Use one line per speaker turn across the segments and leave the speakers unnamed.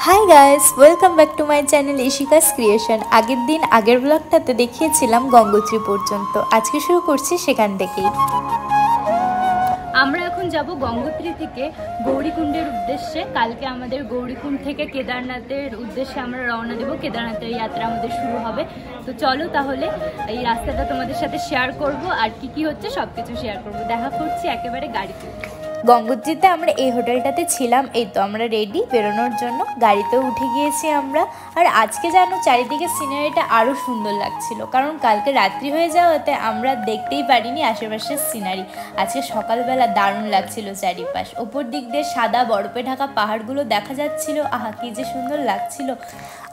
High guys, welcome back to my channel Ishika's creation. আগের ব্লগটাতে দেখিয়েছিলাম গঙ্গোত্রী পর্যন্ত। আজকে শুরু করছি সেখান থেকেই।
আমরা এখন যাব গঙ্গোত্রী থেকে গৌরীকুণ্ডের উদ্দেশ্যে। কালকে আমাদের গৌরীকুণ্ড থেকে কেদারনাথের উদ্দেশ্যে আমরা রওনা দেব। কেদারনাথের যাত্রা আমাদের শুরু হবে। তো চলো তাহলে এই রাস্তাটা তোমাদের সাথে শেয়ার করব, আর কি কি হচ্ছে সবকিছু শেয়ার করব। দেখা করছি একেবারে গাড়িতে।
গঙ্গোত্রীতে আমরা এই হোটেলটাতে ছিলাম। এই তো আমরা রেডি বেরোনোর জন্য, গাড়িতেও উঠে গিয়েছি আমরা। আর আজকে জানো চারিদিকে সিনারিটা আরও সুন্দর লাগছিল, কারণ কালকে রাত্রি হয়ে যাওয়াতে আমরা দেখতেই পারিনি আশেপাশের সিনারি। আজকে সকালবেলা দারুণ লাগছিল চারিপাশ, ওপর দিক দিয়ে সাদা বরফে ঢাকা পাহাড়গুলো দেখা যাচ্ছিল। আহা, কি যে সুন্দর লাগছিল।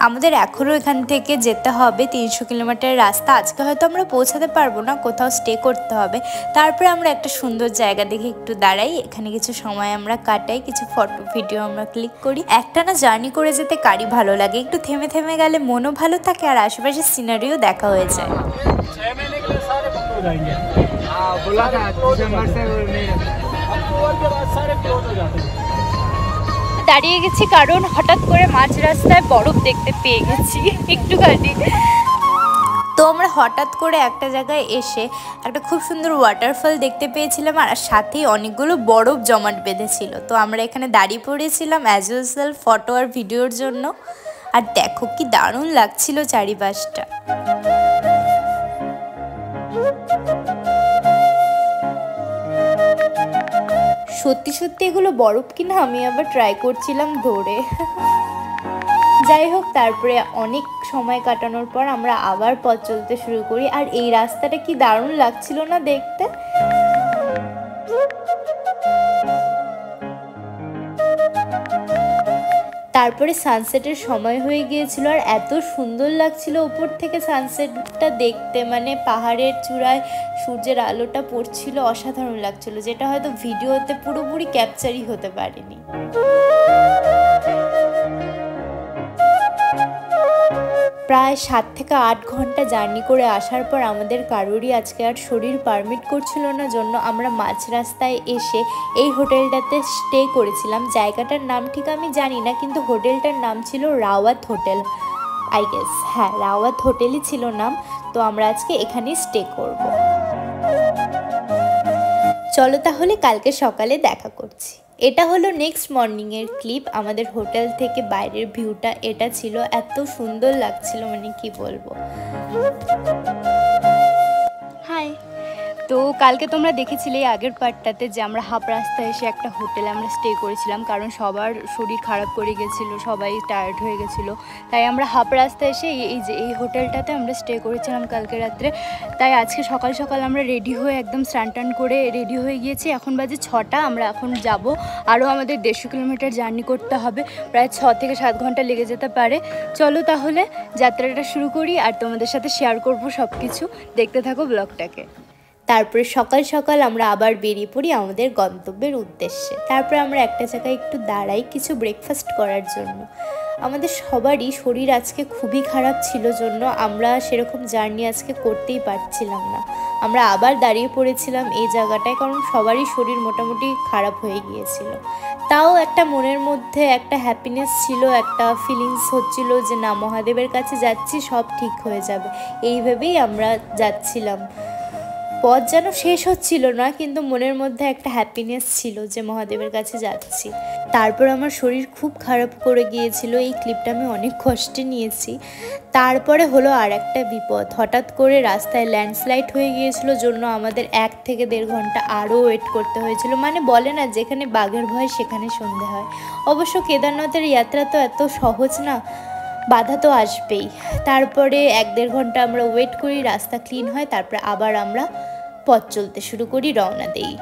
আমাদের এখনও এখান থেকে যেতে হবে 300 কিলোমিটার রাস্তা। আজকে হয়তো আমরা পৌঁছাতে পারবো না, কোথাও স্টে করতে হবে। তারপরে আমরা একটা সুন্দর জায়গা দেখে একটু দাঁড়াই, এখানে কিছু সময় আমরা কাটাই, কিছু ফটো ভিডিও আমরা ক্লিক করি। একটানা জার্নি করে যেতে কারই ভালো লাগে, একটু থেমে থেমে গেলে মনও ভালো থাকে আর আশেপাশের সিনারিও দেখা হয়ে যায়। দাঁড়িয়ে গেছি কারণ হঠাৎ করে মাঝ রাস্তায় বরফ দেখতে পেয়ে গেছি একটুখানি। তো আমরা হঠাৎ করে একটা জায়গায় এসে একটা খুব সুন্দর ওয়াটারফল দেখতে পেয়েছিলাম, আর সাথেই অনেকগুলো বরফ জমাট বেঁধেছিল। তো আমরা এখানে দাঁড়িয়ে পড়েছিলাম অ্যাজ ইউজুয়াল ফটো আর ভিডিওর জন্য। আর দেখো কি দারুণ লাগছিল চারিপাশটা। সত্যি সত্যি এগুলো বরফ কিনা আমি আবার ট্রাই করছিলাম ধরে। যাই হোক, তারপরে অনেক সময় কাটানোর পর আমরা আবার পথ চলতে শুরু করি। আর এই রাস্তাটা কি দারুণ লাগছিল না দেখতে। তারপরে সানসেটের সময় হয়ে গিয়েছিল, আর এত সুন্দর লাগছিল উপর থেকে সানসেটটা দেখতে। মানে পাহাড়ের চূড়ায় সূর্যের আলোটা পড়ছিল, অসাধারণ লাগছিল, যেটা হয়তো ভিডিওতে পুরোপুরি ক্যাপচারই হতে পারেনি। প্রায় 7 থেকে 8 ঘন্টা জার্নি করে আসার পর আমাদের কারোরই আজকে আর শরীর পারমিট করছিল না, জন্য আমরা মাঝ রাস্তায় এসে এই হোটেলটাতে স্টে করেছিলাম। জায়গাটার নাম ঠিক আমি জানি না, কিন্তু হোটেলটার নাম ছিল রাওয়াত হোটেল, আই গেস। হ্যাঁ, রাওয়াত হোটেলই ছিল নাম। তো আমরা আজকে এখানেই স্টে করব। চলো তাহলে কালকে সকালে দেখা করছি। এটা হলো নেক্সট মর্নিংয়ের ক্লিপ। আমাদের হোটেল থেকে বাইরের ভিউটা এটা ছিল, এত সুন্দর লাগছিল, মানে কি বলবো।
হাই, তো কালকে তোমরা দেখেছিলে আগের পার্টটাতে যে আমরা হাফ রাস্তায় এসে একটা হোটেলে আমরা স্টে করেছিলাম, কারণ সবার শরীর খারাপ করে গেছিলো, সবাই টায়ার্ড হয়ে গেছিলো। তাই আমরা হাফ রাস্তায় এসে এই হোটেলটাতে আমরা স্টে করেছিলাম কালকে রাত্রে। তাই আজকে সকাল সকাল আমরা রেডি হয়ে একদম স্নান টান করে রেডি হয়ে গিয়েছি। এখন বাজে 6টা। আমরা এখন যাব, আরও আমাদের 150 কিলোমিটার জার্নি করতে হবে, প্রায় 6 থেকে 7 ঘন্টা লেগে যেতে পারে। চলো তাহলে যাত্রাটা শুরু করি, আর তোমাদের সাথে শেয়ার করব সব কিছু। দেখতে থাকো ব্লগটাকে।
তারপরে সকাল সকাল আমরা আবার বেরিয়ে পড়ি আমাদের গন্তব্যের উদ্দেশ্যে। তারপরে আমরা একটা জায়গায় একটু দাঁড়াই কিছু ব্রেকফাস্ট করার জন্য। আমাদের সবারই শরীর আজকে খুবই খারাপ ছিল, জন্য আমরা সেরকম জার্নি আজকে করতেই পারছিলাম না। আমরা আবার দাঁড়িয়ে পড়েছিলাম এই জায়গাটায়, কারণ সবারই শরীর মোটামুটি খারাপ হয়ে গিয়েছিল। তাও একটা মনের মধ্যে একটা হ্যাপিনেস ছিল, একটা ফিলিংস হচ্ছিল যে না, মহাদেবের কাছে যাচ্ছি, সব ঠিক হয়ে যাবে। এইভাবেই আমরা যাচ্ছিলাম। পথ যেন শেষ হচ্ছিল না, কিন্তু মনের মধ্যে একটা হ্যাপিনেস ছিল যে মহাদেবের কাছে যাচ্ছি। তারপর আমার শরীর খুব খারাপ করে গিয়েছিল, এই ক্লিপটা আমি অনেক কষ্টে নিয়েছি। তারপরে হলো আর একটা বিপদ, হঠাৎ করে রাস্তায় ল্যান্ডস্লাইড হয়ে গিয়েছিল, জন্য আমাদের 1 থেকে 1.5 ঘন্টা আরও ওয়েট করতে হয়েছিল। মানে বলে না, যেখানে বাঘের ভয় সেখানে সন্ধে হয়। অবশ্য কেদারনাথের যাত্রা তো এত সহজ না, বাধা তো আসবেই। তারপরে 1-1.5 ঘন্টা আমরা ওয়েট করি, রাস্তা ক্লিন হয়, তারপরে আবার আমরা পথ চলতে শুরু করি, রওনা দেই।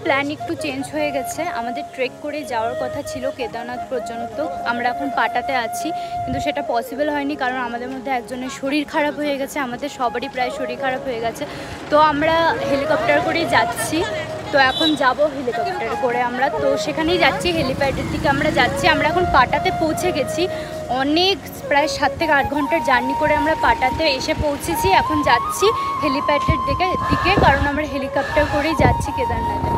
প্ল্যান একটু চেঞ্জ হয়ে গেছে। আমাদের ট্রেক করে যাওয়ার কথা ছিল কেদারনাথ পর্যন্ত। আমরা এখন পাটাতে আছি, কিন্তু সেটা পসিবল হয়নি, কারণ আমাদের মধ্যে একজনের শরীর খারাপ হয়ে গেছে। আমাদের সবারই প্রায় শরীর খারাপ হয়ে গেছে। তো আমরা হেলিকপ্টার করেই যাচ্ছি। তো এখন যাব হেলিকপ্টার করে আমরা, তো সেখানেই যাচ্ছি, হেলিপ্যাডের দিকে আমরা যাচ্ছি। আমরা এখন পাটাতে পৌঁছে গেছি। অনেক প্রায় 7 থেকে 8 ঘন্টার জার্নি করে আমরা পাটাতে এসে পৌঁছেছি। এখন যাচ্ছি হেলিপ্যাডের দিকে, কারণ আমরা হেলিকপ্টার করেই যাচ্ছি কেদারনাথে।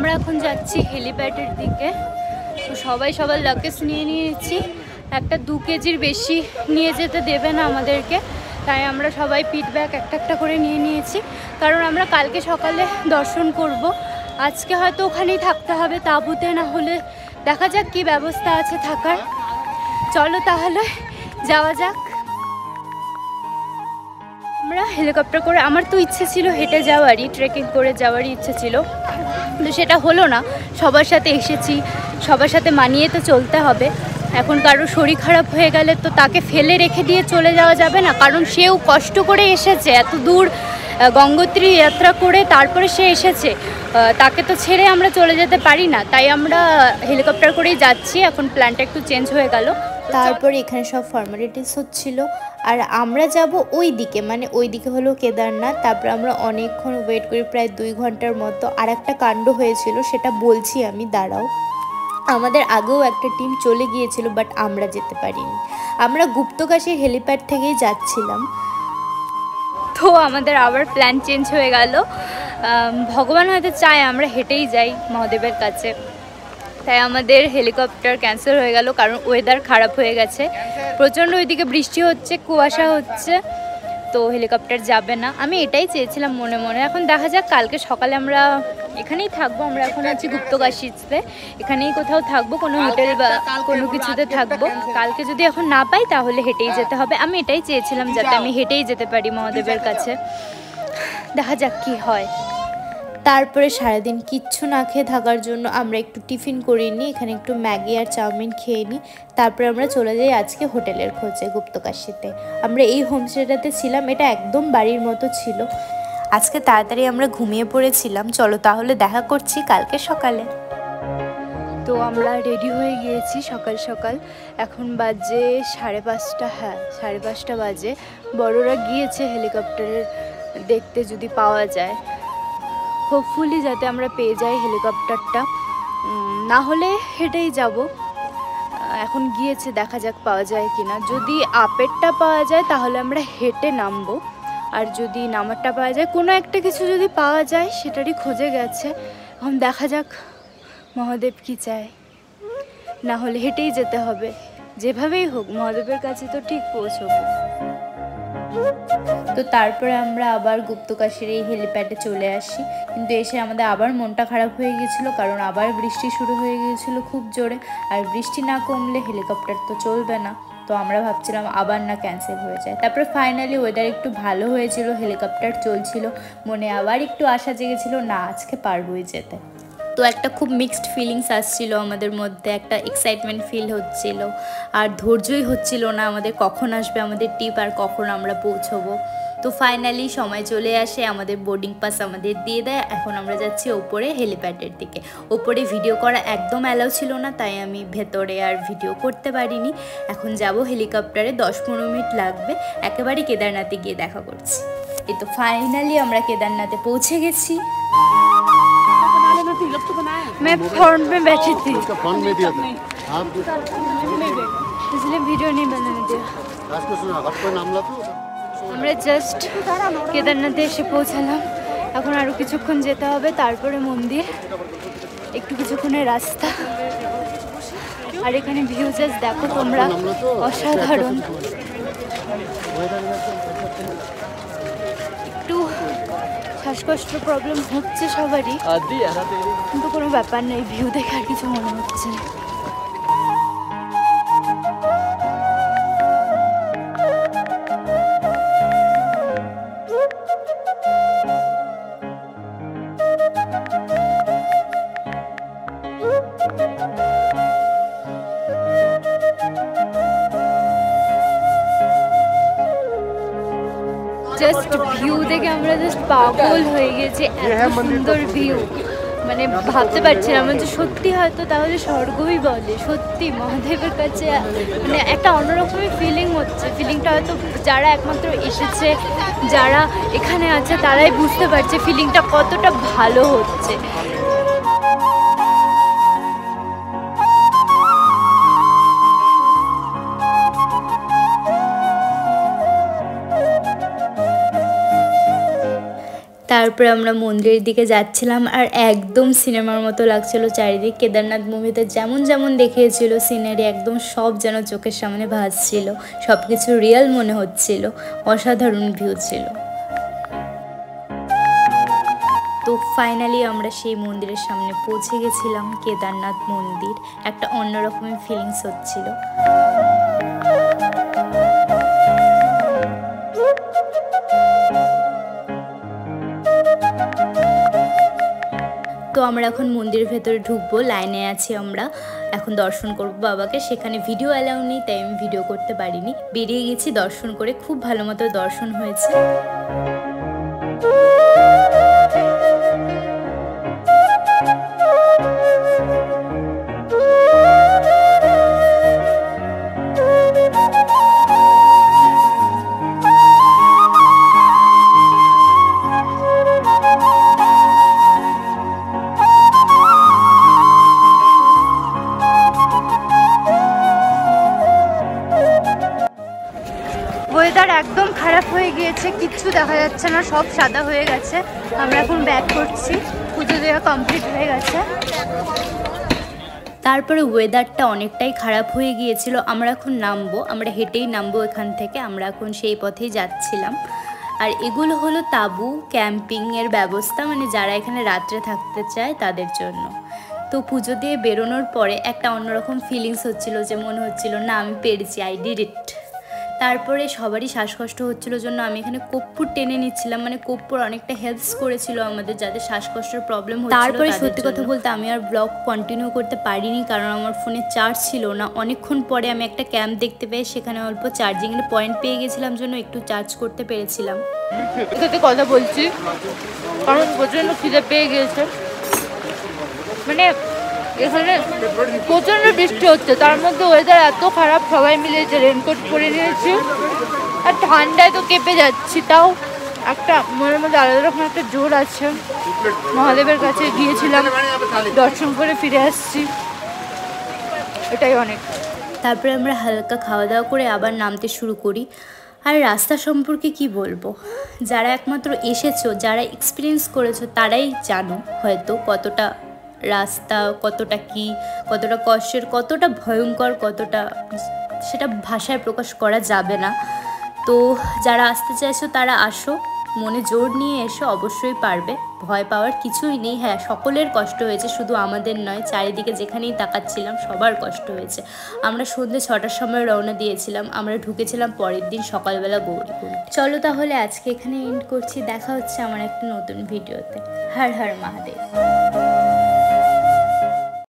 আমরা এখন যাচ্ছি হেলিপ্যাডের দিকে। তো সবাই সবার লাগেজ নিয়ে নিয়েছি, একটা 2 কেজির বেশি নিয়ে যেতে দেবে না আমাদেরকে, তাই আমরা সবাই পিট ব্যাগ একটা একটা করে নিয়ে নিয়েছি। কারণ আমরা কালকে সকালে দর্শন করব, আজকে হয়তো ওখানেই থাকতে হবে তাঁবুতে, না হলে দেখা যাক কি ব্যবস্থা আছে থাকার। চলো তাহলে যাওয়া যাক। আমরা হেলিকপ্টার করে, আমার তো ইচ্ছে ছিল হেঁটে যাওয়ারই, ট্রেকিং করে যাওয়ারই ইচ্ছে ছিল, কিন্তু সেটা হলো না। সবার সাথে এসেছি, সবার সাথে মানিয়ে তো চলতে হবে। এখন কারো শরীর খারাপ হয়ে গেলে তো তাকে ফেলে রেখে দিয়ে চলে যাওয়া যাবে না, কারণ সেও কষ্ট করে এসেছে এত দূর গঙ্গোত্রী যাত্রা করে, তারপরে সে এসেছে, তাকে তো ছেড়ে আমরা চলে যেতে পারি না। তাই আমরা হেলিকপ্টার করেই যাচ্ছি। এখন প্ল্যানটা একটু চেঞ্জ হয়ে গেল।
তারপরে এখানে সব ফর্মালিটিস হচ্ছিল, আর আমরা যাব ওই দিকে, মানে ওই দিকে হলো কেদারনাথ। তারপর আমরা অনেকক্ষণ ওয়েট করি, প্রায় 2 ঘন্টার মতো। আর একটা কাণ্ড হয়েছিল, সেটা বলছি আমি, দাঁড়াও। আমাদের আগেও একটা টিম চলে গিয়েছিল, বাট আমরা যেতে পারিনি। আমরা গুপ্তকাশীর হেলিপ্যাড থেকেই যাচ্ছিলাম।
তো আমাদের আবার প্ল্যান চেঞ্জ হয়ে গেল। ভগবান হয়তো চায় আমরা হেঁটেই যাই মহাদেবের কাছে, তাই আমাদের হেলিকপ্টার ক্যান্সেল হয়ে গেল, কারণ ওয়েদার খারাপ হয়ে গেছে প্রচণ্ড। ওইদিকে বৃষ্টি হচ্ছে, কুয়াশা হচ্ছে, তো হেলিকপ্টার যাবে না। আমি এটাই চেয়েছিলাম মনে মনে। এখন দেখা যাক, কালকে সকালে আমরা এখানেই থাকবো। আমরা এখন আছি গুপ্তকাশীতে, এখানেই কোথাও থাকবো, কোনো হোটেল বা কোনো কিছুতে থাকবো। কালকে যদি এখন না পাই তাহলে হেঁটেই যেতে হবে। আমি এটাই চেয়েছিলাম, যাতে আমি হেঁটেই যেতে পারি মহাদেবের কাছে। দেখা যাক কি হয়।
তারপরে সারাদিন কিচ্ছু না খেয়ে থাকার জন্য আমরা একটু টিফিন করে নিই, এখানে একটু ম্যাগি আর চাউমিন খেয়ে নিই। তারপরে আমরা চলে যাই আজকে হোটেলের খোঁজে গুপ্তকাশীতে। আমরা এই হোমস্টেটাতে ছিলাম, এটা একদম বাড়ির মতো ছিল। আজকে তাড়াতাড়ি আমরা ঘুমিয়ে পড়েছিলাম। চলো তাহলে দেখা করছি কালকে সকালে।
তো আমরা রেডি হয়ে গিয়েছি সকাল সকাল। এখন বাজে 5:30, হ্যাঁ 5:30 বাজে। বড়রা গিয়েছে হেলিকপ্টারের দেখতে, যদি পাওয়া যায়। হোপফুলি যাতে আমরা পেয়ে যাই হেলিকপ্টারটা, না হলে হেঁটেই যাব। এখন গিয়েছে, দেখা যাক পাওয়া যায় কি না। যদি আপেরটা পাওয়া যায় তাহলে আমরা হেঁটে নামবো, আর যদি নামারটা পাওয়া যায়, কোনো একটা কিছু যদি পাওয়া যায়, সেটারই খোঁজে গেছে। এখন দেখা যাক মহাদেব কি চায়, না হলে হেঁটেই যেতে হবে। যেভাবেই হোক মহাদেবের কাছে তো ঠিক পৌঁছবো।
তো তারপরে আমরা আবার গুপ্তকাশীর এই হেলিপ্যাডে চলে আসি, কিন্তু এসে আমাদের আবার মনটা খারাপ হয়ে গিয়েছিলো, কারণ আবার বৃষ্টি শুরু হয়ে গিয়েছিলো খুব জোরে। আর বৃষ্টি না কমলে হেলিকপ্টার তো চলবে না। তো আমরা ভাবছিলাম আবার না ক্যান্সেল হয়ে যায়। তারপরে ফাইনালি ওয়েদার একটু ভালো হয়েছিল, হেলিকপ্টার চলছিল, মনে আবার একটু আশা জেগেছিল, না আজকে পারবোই যেতে। তো একটা খুব মিক্সড ফিলিংস আসছিল আমাদের মধ্যে, একটা এক্সাইটমেন্ট ফিল হচ্ছিল, আর ধৈর্যই হচ্ছিল না আমাদের কখন আসবে আমাদের টিপ আর কখন আমরা পৌঁছবো। তো ফাইনালি সময় চলে আসে, আমাদের বোর্ডিং পাস আমাদের দিয়ে দেয়। এখন আমরা যাচ্ছি ওপরে হেলিপ্যাডের দিকে। ওপরে ভিডিও করা একদম অ্যালাউ ছিল না, তাই আমি ভেতরে আর ভিডিও করতে পারিনি। এখন যাব হেলিকপ্টারে, 10-15 মিনিট লাগবে, একেবারে কেদারনাথে গিয়ে দেখা করছি। এই তো ফাইনালি আমরা কেদারনাথে পৌঁছে গেছি।
मैं फोन में बैठी थी,
उसका फोन में दिया था आप
इसलिए वीडियो नहीं बनाने दिया।
रास्ते सुना हट कोई नाम ला तो
আমরা জাস্ট কেদারনাথে এসে পৌঁছালাম। এখন আরও কিছুক্ষণ যেতে হবে, তারপরে মন্দির, একটু কিছুক্ষণের রাস্তা। আর এখানে ভিউ জাস্ট দেখো তোমরা, অসাধারণ। একটু শ্বাসকষ্ট প্রবলেম হচ্ছে সবারই, কিন্তু কোনো ব্যাপার নেই, ভিউ দেখে আর কিছু মনে হচ্ছে না। জাস্ট ভিউ দেখে আমরা জাস্ট পাগল হয়ে গেছি, এত সুন্দর ভিউ। মানে ভাবতে পারছি না আমরা, যে সত্যি হয়তো তাহলে স্বর্গই বলে। সত্যি মহাদেবের কাছে মানে একটা অন্যরকমই ফিলিং হচ্ছে। ফিলিংটা হয়তো যারা একমাত্র এসেছে, যারা এখানে আছে, তারাই বুঝতে পারছে ফিলিংটা কতটা ভালো হচ্ছে।
তারপরে আমরা মন্দিরের দিকে যাচ্ছিলাম আর একদম সিনেমার মতো লাগছিল চারিদিক। কেদারনাথ মুভিতে যেমন যেমন দেখিয়েছিল সিনারি একদম সব যেন চোখের সামনে ভাসছিল, সব কিছু রিয়েল মনে হচ্ছিল, অসাধারণ ভিউ ছিল। তো ফাইনালি আমরা সেই মন্দিরের সামনে পৌঁছে গেছিলাম, কেদারনাথ মন্দির। একটা অন্যরকমের ফিলিংস হচ্ছিল। তো আমরা এখন মন্দিরের ভেতরে ঢুকবো, লাইনে আছি আমরা, এখন দর্শন করব বাবাকে। সেখানে ভিডিও অ্যালাউ নেই, তাই আমি ভিডিও করতে পারিনি। বেরিয়ে গেছি দর্শন করে, খুব ভালো মতো দর্শন হয়েছে।
ওয়েদার একদম খারাপ হয়ে গিয়েছে, কিচ্ছু দেখা যাচ্ছে না, সব সাদা হয়ে গেছে। আমরা এখন ব্যাক করছি, পুজো দেওয়া কমপ্লিট হয়ে গেছে।
তারপরে ওয়েদারটা অনেকটাই খারাপ হয়ে গিয়েছিল, আমরা এখন নামবো, আমরা হেঁটেই নামবো এখান থেকে। আমরা এখন সেই পথেই যাচ্ছিলাম। আর এগুলো হলো তাঁবু, ক্যাম্পিংয়ের ব্যবস্থা, মানে যারা এখানে রাত্রে থাকতে চায় তাদের জন্য। তো পুজো দিয়ে বেরোনোর পরে একটা অন্যরকম ফিলিংস হচ্ছিল, যে মনে হচ্ছিল না আমি পেরেছি, আই ডিড ইট। তারপরে সবারই শ্বাসকষ্ট হচ্ছিল জন্য আমি এখানে কর্পূর টেনে নিচ্ছিলাম, মানে কর্পূর অনেকটা হেল্পস করেছিল আমাদের যাদের শ্বাসকষ্টের প্রবলেম হচ্ছিল। তারপরে সত্যি কথা বলতে আমি আর ব্লগ কন্টিনিউ করতে পারিনি, কারণ আমার ফোনে চার্জ ছিল না। অনেকক্ষণ পরে আমি একটা ক্যাম্প দেখতে পেয়ে সেখানে অল্প চার্জিংয়ের পয়েন্ট পেয়ে গেছিলাম জন্য একটু চার্জ করতে পেরেছিলাম।
এটাতে কথা বলছি কারণ প্রচণ্ড খিদে পেয়ে গিয়েছে, মানে এখানে প্রচণ্ড বৃষ্টি হচ্ছে, তার মধ্যে ওয়েদার এত খারাপ, সবাই মিলে যে রেনকোট পরে নিয়েছি আর ঠান্ডায় তো কেঁপে যাচ্ছি। তাও একটা মনের মধ্যে আলাদা রকম একটা জোর আছে। মহাদেবের কাছে গিয়েছিলাম, দর্শন করে ফিরে আসছি, এটাই অনেক।
তারপরে আমরা হালকা খাওয়া দাওয়া করে আবার নামতে শুরু করি। আর রাস্তা সম্পর্কে কি বলবো, যারা একমাত্র এসেছো, যারা এক্সপিরিয়েন্স করেছো তারাই জানো হয়তো কতটা রাস্তা, কতটা কি, কতটা কষ্টের, কতটা ভয়ঙ্কর, কতটা সেটা ভাষায় প্রকাশ করা যাবে না। তো যারা আসতে চাইছো তারা আসো, মনে জোর নিয়ে এসো, অবশ্যই পারবে, ভয় পাওয়ার কিছুই নেই। হ্যাঁ, সকলের কষ্ট হয়েছে, শুধু আমাদের নয়, চারিদিকে যেখানেই তাকাচ্ছিলাম সবার কষ্ট হয়েছে। আমরা সন্ধ্যে 6টার সময় রওনা দিয়েছিলাম, আমরা ঢুকেছিলাম পরের দিন সকালবেলা গৌরীকুণ্ড। চলো তাহলে আজকে এখানে এন্ড করছি, দেখা হচ্ছে আমার একটা নতুন ভিডিওতে। হর হর মহাদেব।